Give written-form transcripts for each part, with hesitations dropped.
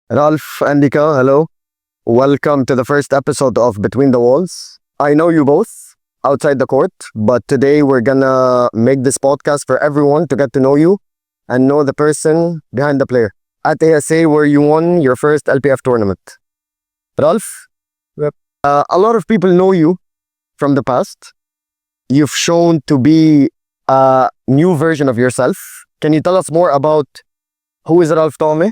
Ralph, Endika, hello. Welcome to the first episode of Between the Walls. I know you both outside the court, but today we're gonna make this podcast for everyone to get to know you and know the person behind the player. At ASA, where you won your first LPF tournament. Ralph, Yep. a lot of people know you from the past. You've shown to be a new version of yourself. Can you tell us more about who is Ralph Tohme?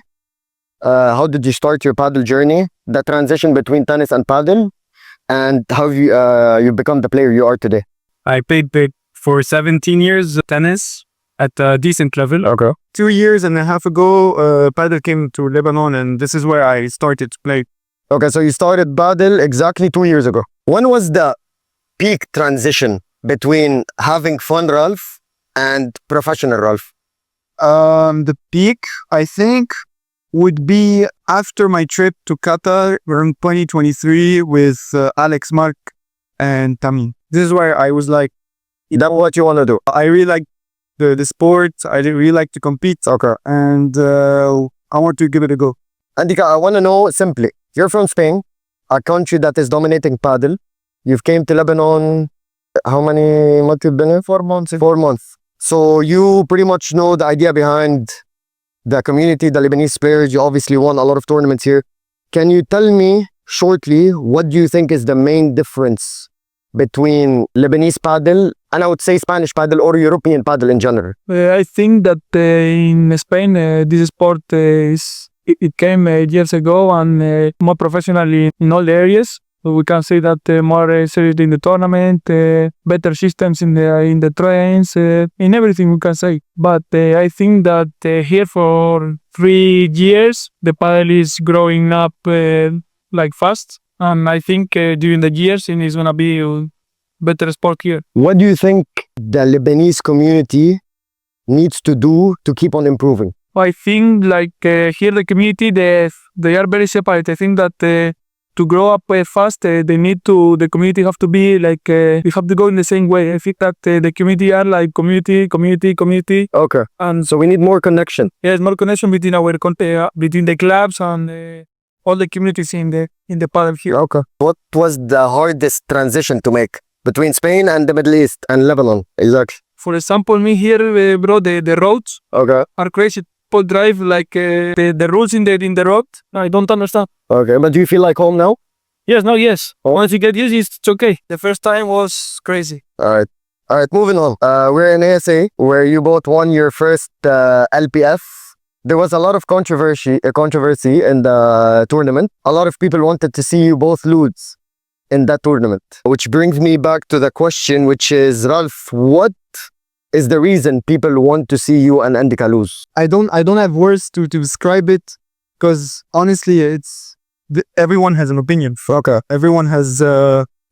How did you start your paddle journey? The transition between tennis and paddle, and how you've become the player you are today. I played for 17 years tennis at a decent level. Okay. 2 years and a half ago, paddle came to Lebanon, and this is where I started to play. Okay, so you started paddle exactly 2 years ago. When was the peak transition between having fun Ralph and professional Ralph? The peak, I think, would be after my trip to Qatar around 2023 with Alex, Mark, and Tamim. This is where I was like, That's what you want to do. I really like the sport. I really like to compete. Okay. And I want to give it a go. Andika, I want to know simply, you're from Spain, a country that is dominating paddle. You've came to Lebanon, how many months you've been here? 4 months. 4 months. So you pretty much know the idea behind the community, the Lebanese players. You obviously won a lot of tournaments here. Can you tell me shortly, what do you think is the main difference between Lebanese paddle and I would say Spanish paddle or European paddle in general? I think that in Spain, this sport it came years ago and more professionally in all the areas. So we can say that more serious in the tournament, better systems in the trains, in everything we can say. But I think that here for 3 years, the paddle is growing up like fast. And I think during the years, it is going to be a better sport here. What do you think the Lebanese community needs to do to keep on improving? I think like here the community, they are very separate. I think that to grow up fast, the community have to be like, we have to go in the same way. I think that the community are like community. Okay. And So we need more connection. there's more connection between between the clubs and all the communities in the paddle here. Okay. What was the hardest transition to make between Spain and the Middle East and Lebanon? Exactly. For example, me here, bro, the roads Okay. are crazy. People drive like the rules in the road. I don't understand. Okay. But do you feel like home now? Yes, no, yes. Once you get used, it's okay. The first time was crazy. All right, moving on. We're in ASA, where you both won your first LPF. There was a lot of controversy in the tournament. A lot of people wanted to see you both lose in that tournament. Which brings me back to the question, which is, Ralph, what is the reason people want to see you and Endika lose? I don't have words to describe it, because honestly, everyone has an opinion. Okay. Everyone has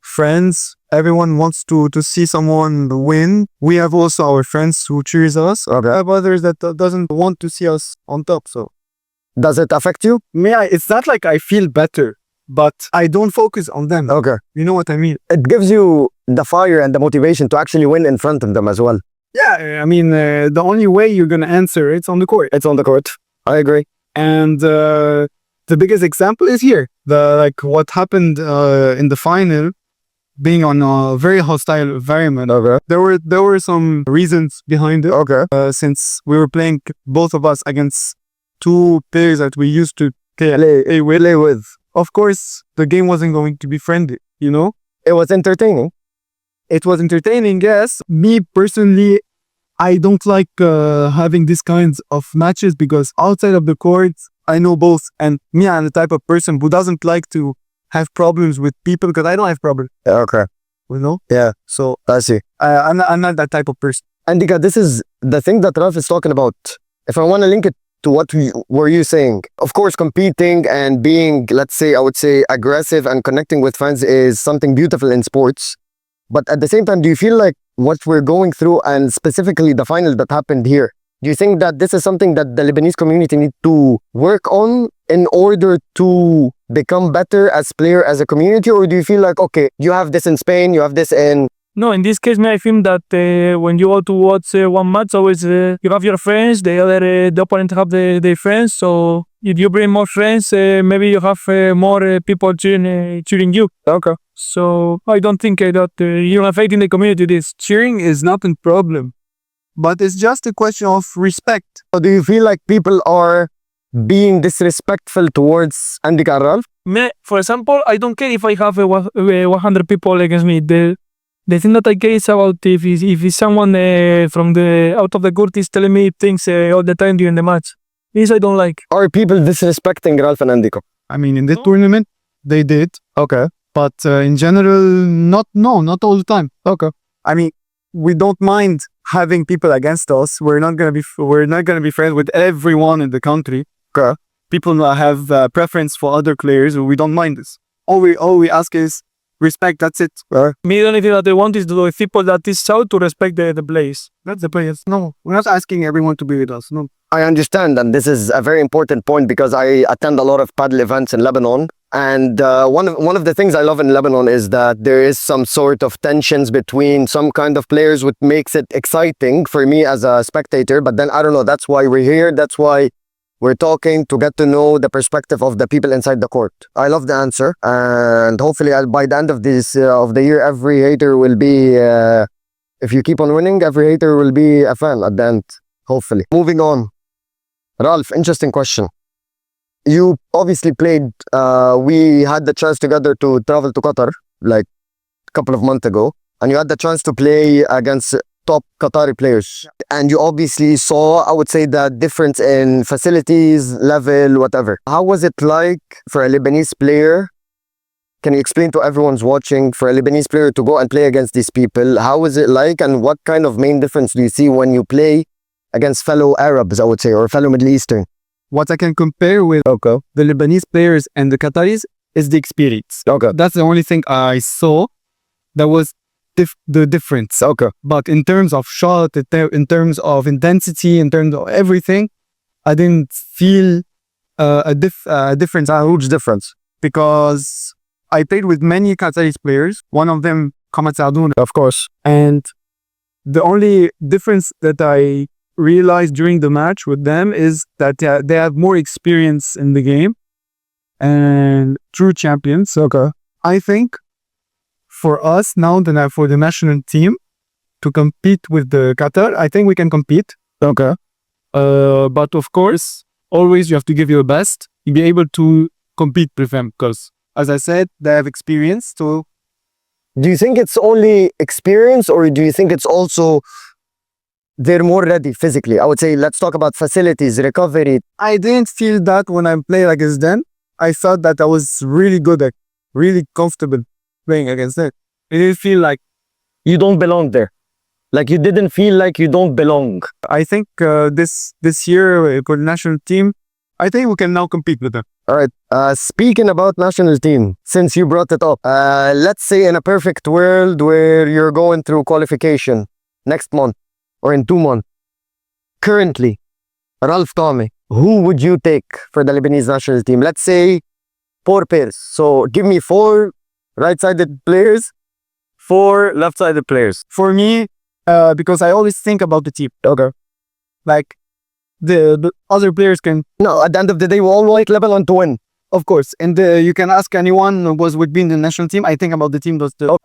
friends. Everyone wants to see someone win. We have also our friends who cheers us. Okay. We have others that doesn't want to see us on top. So Does it affect you? it's not like I feel better, but I don't focus on them. Okay. You know what I mean? It gives you the fire and the motivation to actually win in front of them as well. Yeah, I mean, the only way you're gonna answer it's on the court. It's on the court. I agree. And the biggest example is here. What happened in the final, being on a very hostile environment. Okay. There were some reasons behind it. Okay. Since we were playing, both of us, against two players that we used to play with. Of course, the game wasn't going to be friendly, you know? It was entertaining. It was entertaining, yes. Me personally, I don't like having these kinds of matches, because outside of the court, I know both. And me, I'm the type of person who doesn't like to have problems with people, because I don't have problems, Okay. you know? Yeah. So I see. I'm not that type of person. Andika, this is the thing that Ralph is talking about. If I want to link it to what were you saying, of course, competing and being, let's say, I would say aggressive and connecting with fans is something beautiful in sports. But at the same time, do you feel like what we're going through, and specifically the final that happened here, do you think that this is something that the Lebanese community need to work on in order to become better as player, as a community? Or do you feel like, okay, you have this in Spain, you have this in No, in this case, I think that when you go to watch one match, always you have your friends, the opponent have their friends. So if you bring more friends, maybe you have more people cheering you. Okay. So I don't think that you don't have faith in the community. This. Cheering is not a problem, but it's just a question of respect. So do you feel like people are being disrespectful towards Endika and Ralph? Me, for example, I don't care if I have 100 people against me. The thing that I care is about if it's someone from the out of the court is telling me things all the time during the match. This I don't like. Are people disrespecting Ralph and Endika? I mean, in this No. tournament, they did. Okay. But in general, not all the time. Okay. I mean, we don't mind having people against us. We're not gonna be friends with everyone in the country. Okay. People have preference for other players. We don't mind this. All we ask is respect. That's it. Me, the only thing that I want is the people that is out to respect the place. That's the players. No, we're not asking everyone to be with us. No. I understand, and this is a very important point because I attend a lot of paddle events in Lebanon. And one of the things I love in Lebanon is that there is some sort of tensions between some kind of players, which makes it exciting for me as a spectator. But then I don't know. That's why we're here. That's why we're talking to get to know the perspective of the people inside the court. I love the answer, and hopefully, by the end of this of the year, every hater will be. If you keep on winning, every hater will be a fan at the end. Hopefully. Moving on. Ralph, interesting question. You obviously played, we had the chance together to travel to Qatar like a couple of months ago, and you had the chance to play against top Qatari players. And you obviously saw, I would say, the difference in facilities, level, whatever. How was it like for a Lebanese player? Can you explain to everyone's watching, for a Lebanese player to go and play against these people? How was it like, and what kind of main difference do you see when you play against fellow Arabs, I would say, or fellow Middle Eastern? What I can compare with the Lebanese players and the Qataris is the experience. Okay. That's the only thing I saw that was the difference. Okay. But in terms of shot, in terms of intensity, in terms of everything, I didn't feel a difference. A huge difference. Because I played with many Qataris players. One of them, Khamat Sadoun, Of course. and the only difference that I realized during the match with them is that they have more experience in the game and true champions. Okay. I think for us now, for the national team to compete with the Qatar, I think we can compete. Okay. But of course, always you have to give your best to be able to compete with them because, as I said, they have experience. So, Do you think it's only experience, or do you think it's also they're more ready physically? I would say, let's talk about facilities, recovery. I didn't feel that when I played against them. I felt that I was really good at, really comfortable playing against them. It didn't feel like, You don't belong there. Like you didn't feel like you don't belong. I think this year for the national team, I think we can now compete with them. All right. Speaking about national team, since you brought it up, let's say in a perfect world where you're going through qualification next month or in 2 months, currently, Ralph Tohme, who would you take for the Lebanese national team? Let's say 4 pairs. So give me 4 right-sided players, 4 left-sided players. For me, because I always think about the team. Okay. Like the other players can, No, at the end of the day, we all want Lebanon to win. of course, and you can ask anyone who was with me in the national team. I think about the team.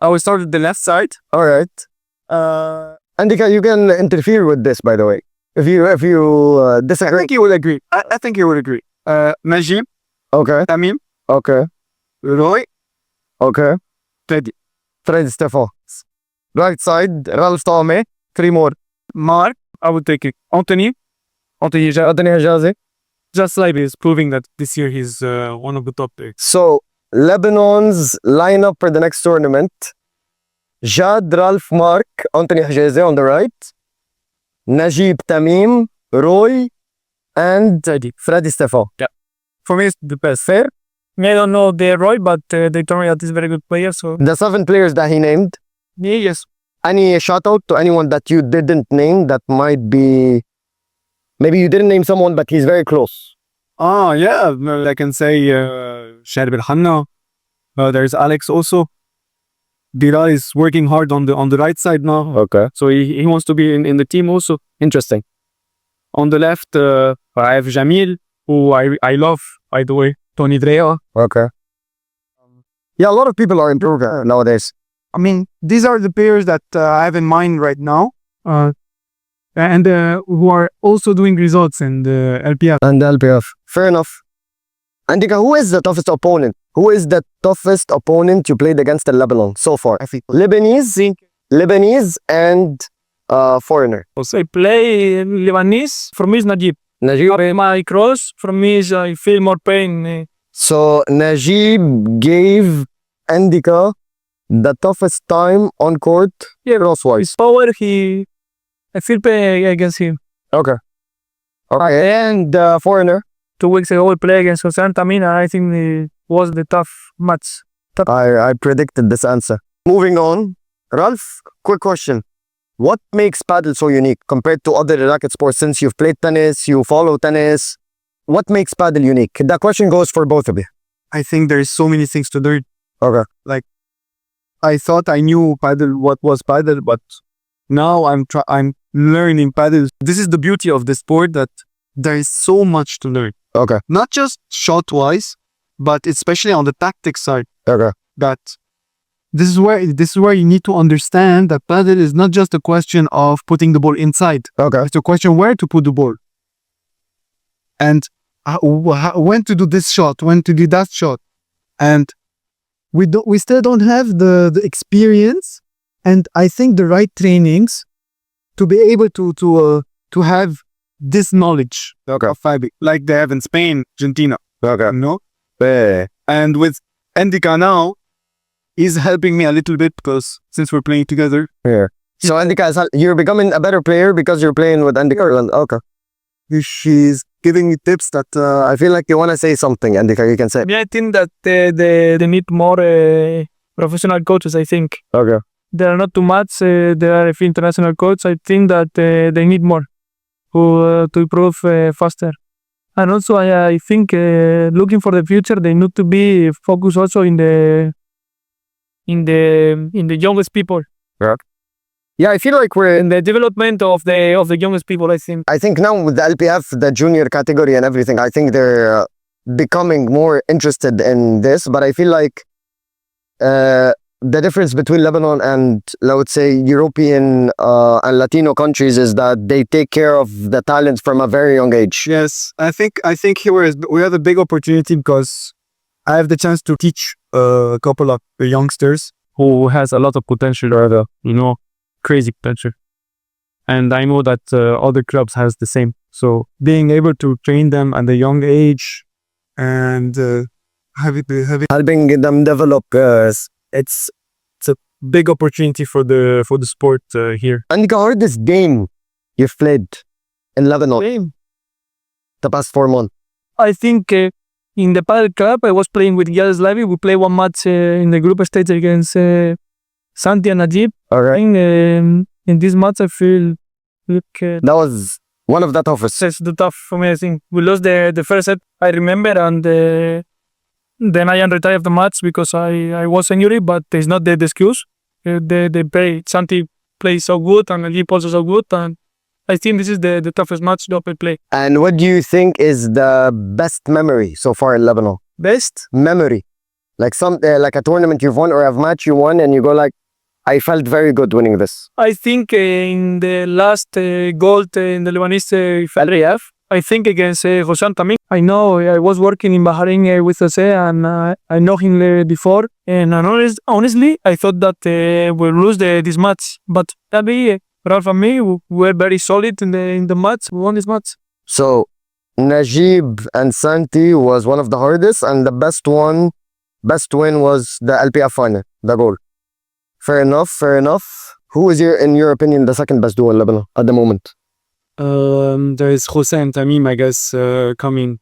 I will start with the left side. All right. Andika, you can interfere with this, by the way. If you I disagree. think you will agree. I think you will agree. Najim, Okay. Tamim, Okay. Roy, Okay. Freddy, Fred Stefan. Right side, Ralph Tohme. 3 more. Mark. I would take it. Anthony Adani Hajazi. just like is proving that this year he's one of the top players. So, Lebanon's lineup for the next tournament. Jad, Ralph, Mark, Anthony Hajazi on the right. Najib, Tamim, Roy, and Freddy Stefan. For me, it's the best. Fair? Me, I don't know the Roy, but they told me that he's a very good player. So The 7 players that he named. Yeah, yes. Any shout out to anyone that you didn't name that might be... Maybe you didn't name someone, but he's very close. Oh, yeah. Well, I can say Sharib Al-Hanna. There's Alex also. Bilal is working hard on the right side now. Okay. So he wants to be in the team also. Interesting. On the left, I have Jamil, who I love, by the way. Tony Drea. Okay. Yeah, a lot of people are improving nowadays. I mean, these are the players that I have in mind right now. And who are also doing results in the LPF. And LPF. Fair enough. Andika, who is the toughest opponent? Who is the toughest opponent you played against in Lebanon so far? I think Lebanese and foreigner. Also, I play Lebanese. For me, it's Najib. Najib. My cross, for me, is I feel more pain. So Najib gave Andika the toughest time on court, crosswise. His power, I feel pain against him. Okay. Okay. And foreigner. 2 weeks ago, we played against Hossein Tamina. I think it was the tough match. I predicted this answer. Moving on. Ralph, quick question. What makes paddle so unique compared to other racket sports? Since you've played tennis, you follow tennis, what makes paddle unique? That question goes for both of you. I think there's so many things to learn. Okay. Like, I thought I knew paddle, what was paddle, but now I'm learning paddle. This is the beauty of the sport, that there is so much to learn. Okay. Not just shot-wise, but especially on the tactics side. Okay. That this is where you need to understand that paddle is not just a question of putting the ball inside. Okay. It's a question where to put the ball. And when to do this shot, when to do that shot. And we still don't have the experience, and I think the right trainings to be able to have this knowledge of fabric, like they have in Spain, Argentina. Okay. No? Yeah. And with Endika now, he's helping me a little bit because since we're playing together. Yeah. So Andika, you're becoming a better player because you're playing with Andika. Okay. She's giving me tips that I feel like you want to say something, Andika. You can say. Yeah, I think that they need more professional coaches, I think. Okay. There are not too much. There are a few international coaches. I think that they need more to improve faster. And also, I think looking for the future, they need to be focused also in the youngest people. Yeah. Yeah, I feel like we're In the development of the youngest people, I think. I think now with the LPF, the junior category and everything, I think they're becoming more interested in this. But I feel like the difference between Lebanon and, let's say, European and Latino countries is that they take care of the talent from a very young age. yes, I think here we have a big opportunity because I have the chance to teach a couple of youngsters who has a lot of potential, or crazy potential. And I know that other clubs has the same. So being able to train them at a young age and Helping them develop. it's a big opportunity for the sport here. And the hardest game you've played in Lebanon the past 4 months. I think in the Padel Club, I was playing with Yales Levy. We played one match in the group stage against Santi and Najib. All right. In this match, I feel That was one of the toughest. it's the tough for me. I think we lost the first set, I remember, and then I retired the match because I was injured, but it's not the excuse. They play, Santi plays so good and Najib also so good, and I think this is the toughest match that I play. And what do you think is the best memory so far in Lebanon? Best? Memory. Like like a tournament you've won or a match you won and you go like, I felt very good winning this. I think in the last gold in the Lebanese FLRF, I think against Hossein Tamim. I know I was working in Bahrain with Jose, and I know him before. And honestly, I thought that we'll lose this match. But Ralph and me were very solid in the match. We won this match. So Najib and Santi was one of the hardest, and the best win was the LPF final, the goal. Fair enough, fair enough. Who is in your opinion, the second best duo in Lebanon at the moment? There is Jose and Tamim, I guess, coming.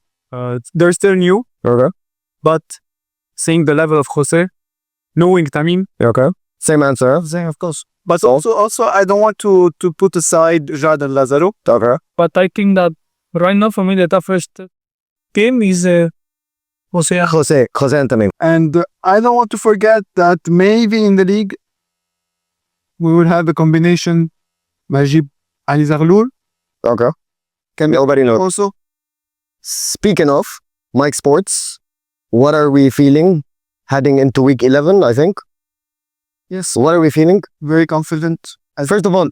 They're still new, Okay. but seeing the level of Jose, knowing Tamim, Okay. Same answer. Jose, of course. But also, I don't want to put aside Jad and Lazaro. Okay. But I think that right now for me the toughest team is Jose. Jose and Tamim. And I don't want to forget that maybe in the league, we will have a combination Majib Ali Zarloul Okay. Can be nobody knows. also. Speaking of Mike Sports, what are we feeling heading into week 11, I think? Yes, What are we feeling? very confident. First of all,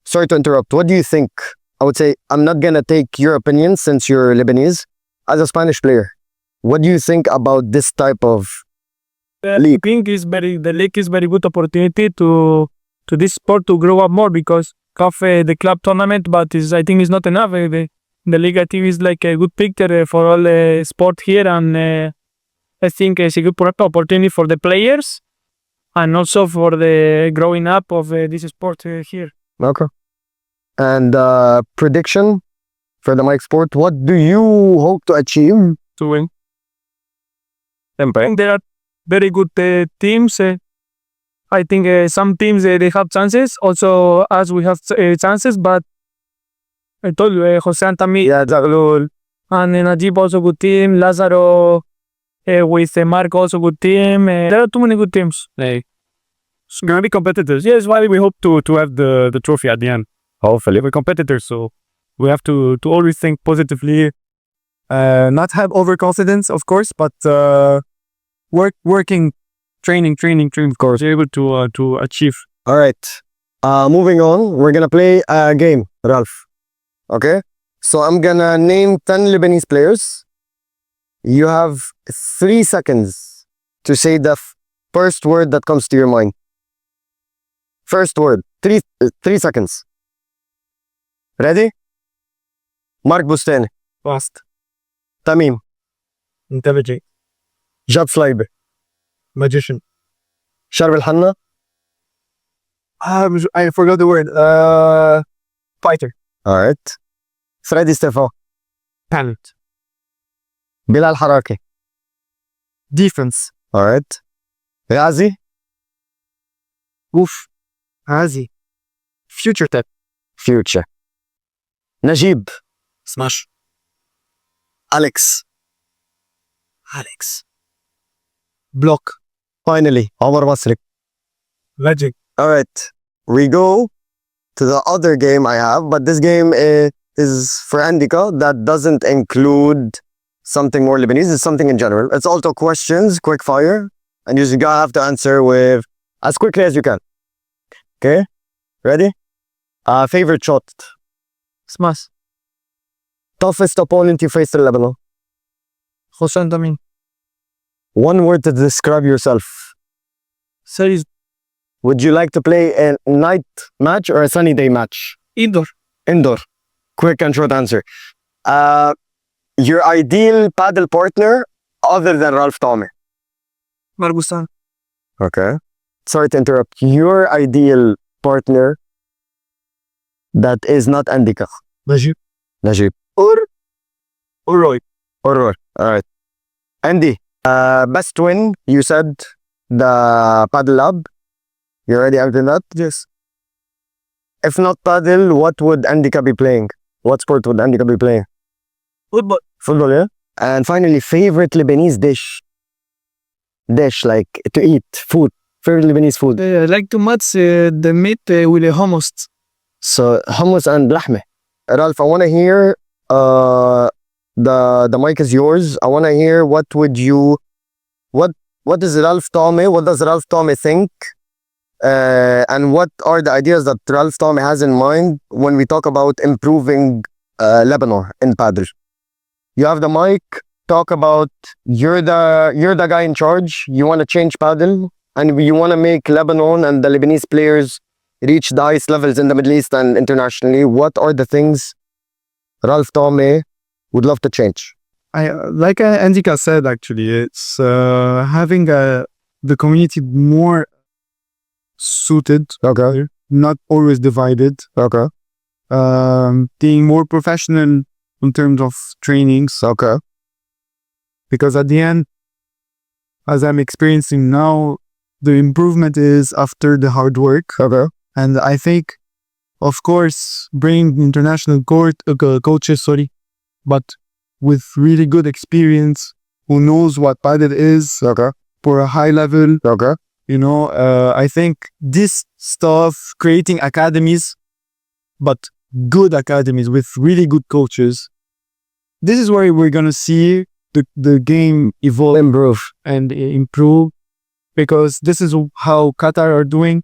sorry to interrupt. What do you think? I would say, I'm not going to take your opinion since you're Lebanese. As a Spanish player, what do you think about this type of I league? think the league is very good opportunity to this sport to grow up more because have the club tournament, but I think it's not enough. The league I think is like a good picture for all the sport here, and I think it's a good opportunity for the players and also for the growing up of this sport here. Okay. And prediction for the Mike Sport, what do you hope to achieve? To win. I think there are very good teams. I think some teams they have chances. Also, as we have chances, but I told you, Jose Antami, Zaglul. and Najib also good team. Lazaro with Marco also good team. There are too many good teams. It's gonna be competitors. Yes, why we hope to have the trophy at the end. Hopefully, we're competitors, so we have to always think positively. Not have overconfidence, of course, but working, training, of course. Be able to achieve. All right. Moving on, we're going to play a game, Ralph. Okay? So I'm going to name 10 Lebanese players. You have 3 seconds to say the first word that comes to your mind. First word. 3 seconds. Ready? Mark Bustani. Fast. Tamim. Intelligent. Jab Sleiber. Magician. Sharb Al-Hanna. I forgot the word. Fighter. All right. Freddy Stefan. Talent. Bilal Haraki. Defense. All right. Ghazi. Oof. Hazi. Future tech. Future. Najib. Smash. Alex. Block. Finally, Omar Masrik. Magic. All right. We go to the other game I have, but this game is for Endika. That doesn't include something more Lebanese. It's something in general. It's also questions, quick fire, and you just gotta have to answer with as quickly as you can. Okay? Ready? Favorite shot. Smash. Toughest opponent you faced in Lebanon. Jose Antami. One word to describe yourself. Series Would you like to play a night match or a sunny day match? indoor. Indoor. Quick and short answer. Your ideal paddle partner other than Ralph Tohme. Margusan. Okay. Sorry to interrupt. Your ideal partner that is not Endika. Najib. Najib. Or Roy. Or all right. Andy, best win, you said the paddle lab. You already answered that? Yes. If not paddle, what would Endika be playing? What sport would Endika be playing? Football. Football, yeah? And finally, favorite Lebanese dish. Dish, like to eat, food. Favorite Lebanese food. I like too much the meat with the hummus. So, hummus and lahme. Ralph, I want to hear, the mic is yours. I want to hear what is Ralph Tohme? What does Ralph Tohme think? And what are the ideas that Ralph Tohme has in mind when we talk about improving Lebanon in paddle? You have the mic. Talk about you're the guy in charge. You want to change paddle, and you want to make Lebanon and the Lebanese players reach the highest levels in the Middle East and internationally. What are the things Ralph Tohme would love to change? Like Endika said, actually, it's having the community more suited, Okay. not always divided. Okay. Being more professional in terms of trainings, Okay. because at the end, as I'm experiencing now, the improvement is after the hard work. Okay. And I think, of course, bringing international coaches, but with really good experience who knows what paddle is Okay. for a high level. Okay. I think this stuff, creating academies, but good academies with really good coaches, this is where we're going to see the game evolve and improve, because this is how Qatar are doing,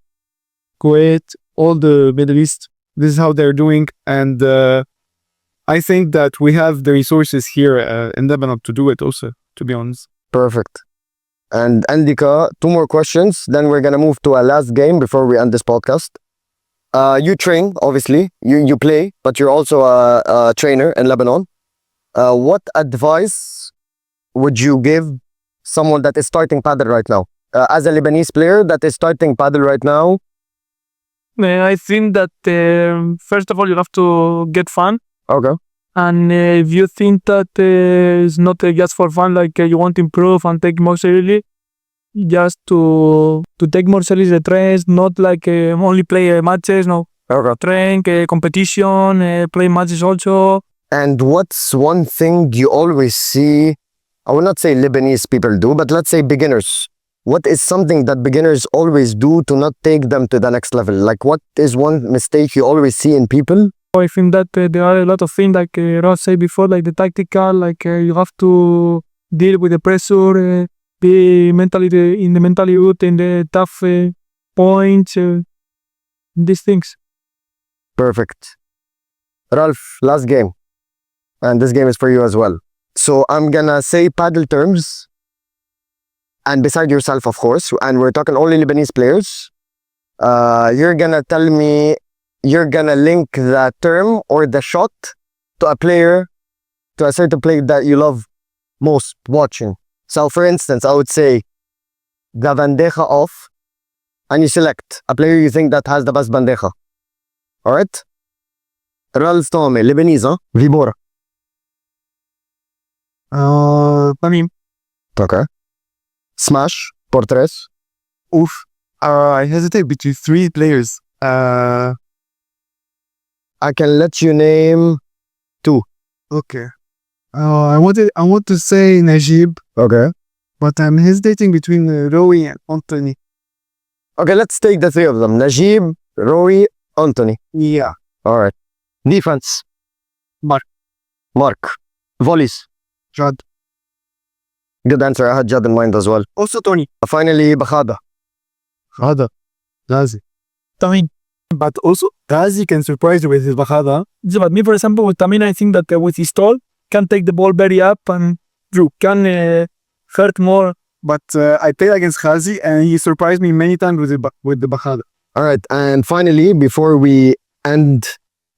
Kuwait, all the Middle East, this is how they're doing. And I think that we have the resources here in Lebanon to do it also, to be honest. Perfect. And Endika, 2 more questions. Then we're gonna move to a last game before we end this podcast. You train, obviously. You play, but you're also a trainer in Lebanon. What advice would you give someone that is starting paddle right now? As a Lebanese player that is starting paddle right now. I think that first of all you have to get fun, Okay. and if you think that it's not just for fun, like you want to improve and take more seriously, just to take more seriously the trains, not like only play matches. No, Okay. train, competition, play matches also. And what's one thing you always see, I will not say Lebanese people do, but let's say beginners. What is something that beginners always do to not take them to the next level? Like, what is one mistake you always see in people? I think that there are a lot of things, like Ross said before, like the tactical, like you have to deal with the pressure, be mentally in the mentally good, in the tough points, these things. Perfect. Ralph, last game. And this game is for you as well. So I'm gonna say paddle terms. And beside yourself, of course. And we're talking only Lebanese players. You're gonna tell me, you're gonna link the term or the shot to a player, to a certain player that you love most watching. So for instance, I would say the bandeja off, and you select a player you think that has the best bandeja. Alright? Ralph Tohme, Lebanese, huh? Vibora. Tamim. Okay. Smash, Portres. Oof. I hesitate between 3 players. I can let you name 2. Okay. I want to say Najib, Okay. but I'm hesitating between Rowie and Anthony. Okay, let's take the 3 of them. Najib, Rowie, Anthony. Yeah. Alright. Defense. Mark. Volleys. Jad. Good answer. I had Jad in mind as well. Also Tony. Finally, Bakhada. Bakhada. Ghazi. Tamin. But also Ghazi can surprise you with his Bakhada. Yeah, but me, for example, with Tamin, I think that with his tall, can take the ball very up and you can hurt more. But I played against Ghazi and he surprised me many times with the Bakhada. Alright, and finally, before we end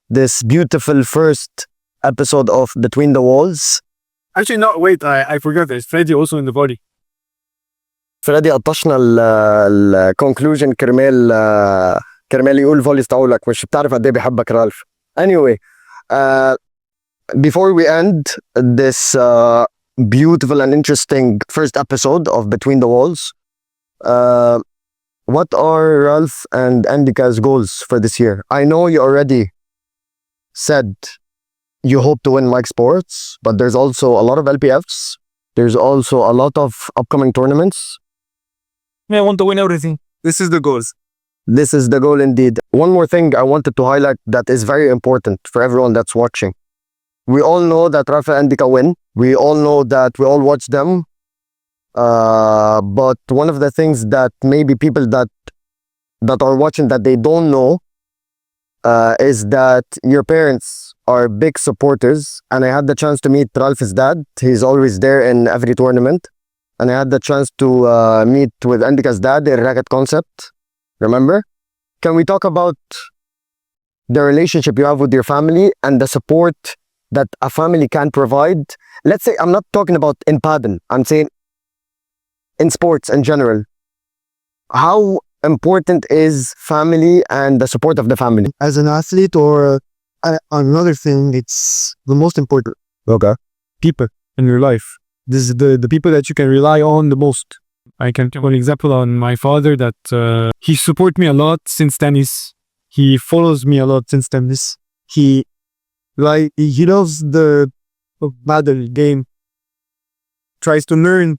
this beautiful first episode of Between the Walls, Actually, no, wait, I forgot. There's Freddy also in the body. فادي قطشنا الكونكلوجن كرمال يقول فوليز تاعولك مش بتعرف قد ايه بيحبك رالف. Anyway, before we end this beautiful and interesting first episode of Between the Walls, what are Ralph and Endika's goals for this year? I know you already said you hope to win Mike Sports, but there's also a lot of LPFs. There's also a lot of upcoming tournaments. I want to win everything. This is the goals. This is the goal indeed. One more thing I wanted to highlight that is very important for everyone that's watching. We all know that Ralph and Endika win. We all know that we all watch them. But one of the things that maybe people that are watching that they don't know is that your parents are big supporters. And I had the chance to meet Ralph's dad. He's always there in every tournament. And I had the chance to meet with Endika's dad in Racket Concept. Remember? Can we talk about the relationship you have with your family and the support that a family can provide? Let's say, I'm not talking about in paddle. I'm saying in sports in general. How important is family and the support of the family? As an athlete or another thing, it's the most important. Okay. People in your life. This is the people that you can rely on the most. I can give an example on my father that he support me a lot since tennis. He follows me a lot since tennis. He loves the paddle game. tries to learn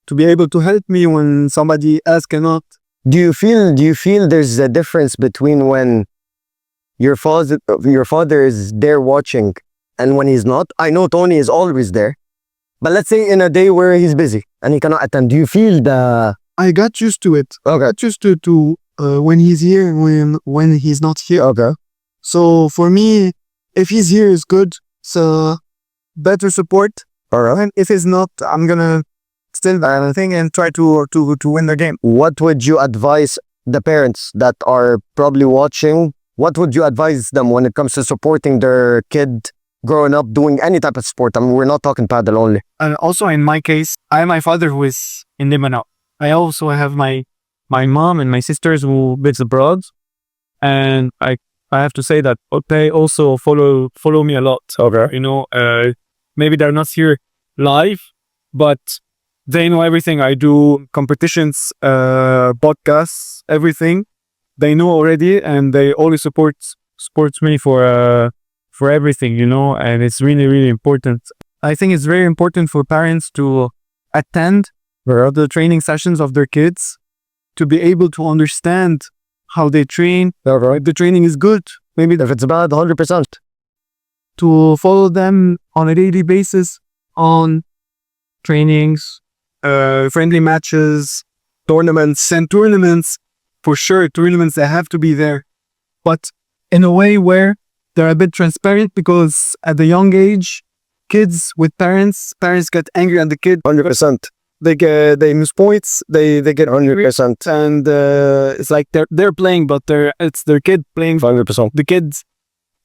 to be able to help me when somebody else cannot. Do you feel there's a difference between when your father is there watching and when he's not? I know Tony is always there, but let's say in a day where he's busy and he cannot attend, do you feel the... I got used to it. Okay. I got used to when he's here and when he's not here. Okay. So for me, if he's here, it's good. So better support. All right. And if he's not, I'm gonna still do anything and try to win the game. What would you advise the parents that are probably watching? What would you advise them when it comes to supporting their kid growing up doing any type of sport? I mean, we're not talking paddle only. And also in my case, I have my father who is in Lebanon. I also have my mom and my sisters who lives abroad. And I have to say that they also follow me a lot. Okay. You know, maybe they're not here live, but they know everything I do, competitions, podcasts, everything. They know already, and they always supports me for everything, you know, and it's really, really important. I think it's very important for parents to attend the training sessions of their kids, to be able to understand how they train. If the training is good, maybe If it's bad, 100%. To follow them on a daily basis on trainings, friendly matches, tournaments, and tournaments. For sure, tournaments, they have to be there. But in a way where they're a bit transparent, because at a young age, kids with parents get angry at the kid. 100%. They miss points. They get angry. 100%. And it's like they're playing, but it's their kid playing. 100%. The kids,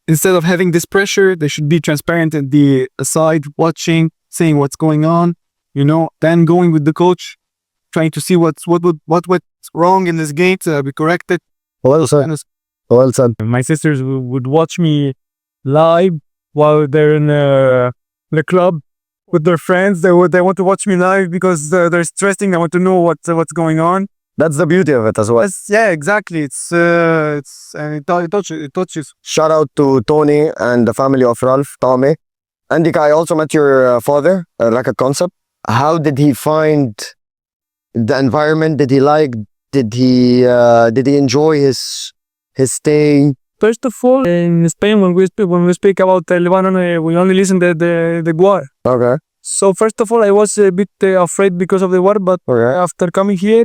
instead of having this pressure, they should be transparent and be aside, watching, saying what's going on, you know, then going with the coach, trying to see what's wrong in this game to be corrected. Well said. Well said. my sisters would watch me live while they're in the club with their friends. They want to watch me live because they're stressing. They want to know what's going on. That's the beauty of it as well. Yeah, exactly. It touches. Shout out to Tony and the family of Ralph, Tohme. Endika, I also met your father, like a concept. How did he find the environment? Did he like? Did he enjoy his stay? First of all, in Spain, when we speak about Lebanon, we only listen to the war. Okay. So first of all, I was a bit afraid because of the war, but Okay. after coming here,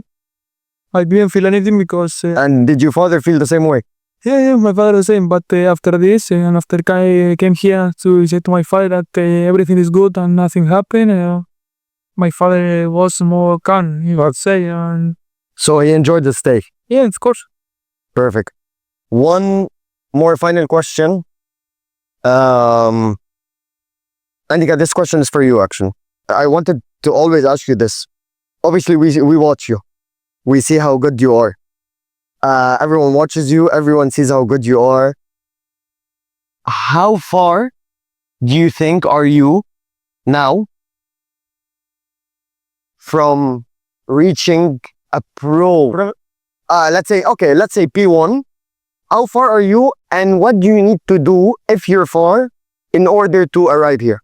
I didn't feel anything because And did your father feel the same way? yeah, my father the same. But after this, and after I came here to say to my father that everything is good and nothing happened, my father was more calm, you would say. And So he enjoyed the stay. yeah, of course. Perfect. One more final question. Endika, this question is for you, actually. I wanted to always ask you this. Obviously, we watch you. We see how good you are. Everyone watches you. Everyone sees how good you are. How far do you think are you now from reaching a pro? Let's say P1. How far are you, and what do you need to do if you're far in order to arrive here?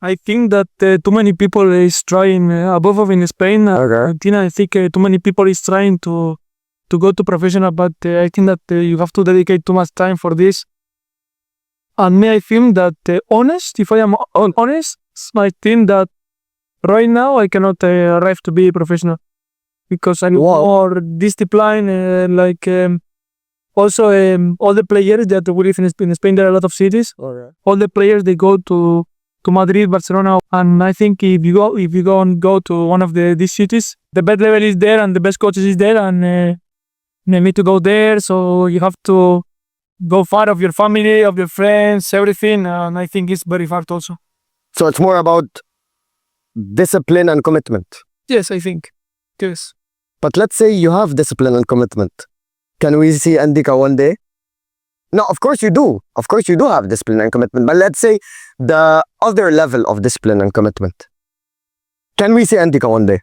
I think that too many people is trying above in Spain, Okay. Argentina. I think too many people is trying to go to professional, but I think that you have to dedicate too much time for this. And me, I think that if I am honest, I think that right now I cannot arrive to be professional because I'm Wow. more disciplined. Also, all the players that we live in Spain, there are a lot of cities. All the players they go to Madrid, Barcelona, and I think if you go to one of these cities, the best level is there and the best coaches is there, and you need to go there. So you have to go far of your family, of your friends, everything, and I think it's very hard also. So it's more about discipline and commitment. Yes, I think. Yes. But let's say you have discipline and commitment. Can we see Endika one day? No, of course you do. Of course you do have discipline and commitment. But let's say the other level of discipline and commitment. Can we see Endika one day?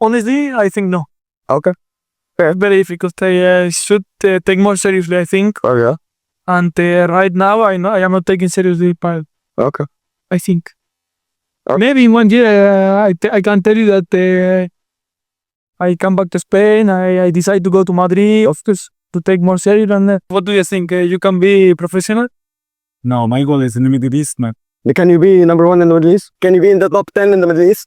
Honestly, I think no. Okay. It's very difficult. I should take more seriously, I think. Oh yeah. And right now, I know I am not taking seriously, but Okay. I think. Maybe in 1 year, I can tell you that I come back to Spain. I decide to go to Madrid, of course, to take more serious. And what do you think? You can be professional? No, my goal is in the Middle East, man. Can you be number one in the Middle East? Can you be in the top 10 in the Middle East?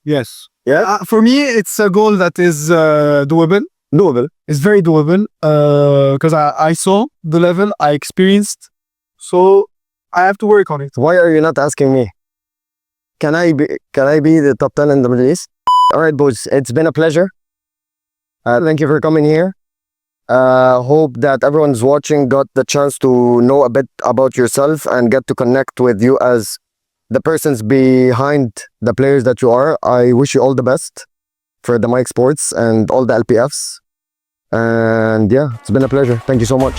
Yes. Yeah, For me, it's a goal that is doable. doable. It's very doable because I saw the level, I experienced. So I have to work on it. Why are you not asking me? Can I be the top 10 in the Middle East? All right, boys, it's been a pleasure. Thank you for coming here. Hope that everyone's watching got the chance to know a bit about yourself and get to connect with you as the persons behind the players that you are. I wish you all the best for the Mike Sports and all the LPFs. And yeah, it's been a pleasure. Thank you so much.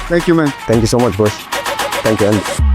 Thank you, man. Thank you so much, boys. Thank you, Andy.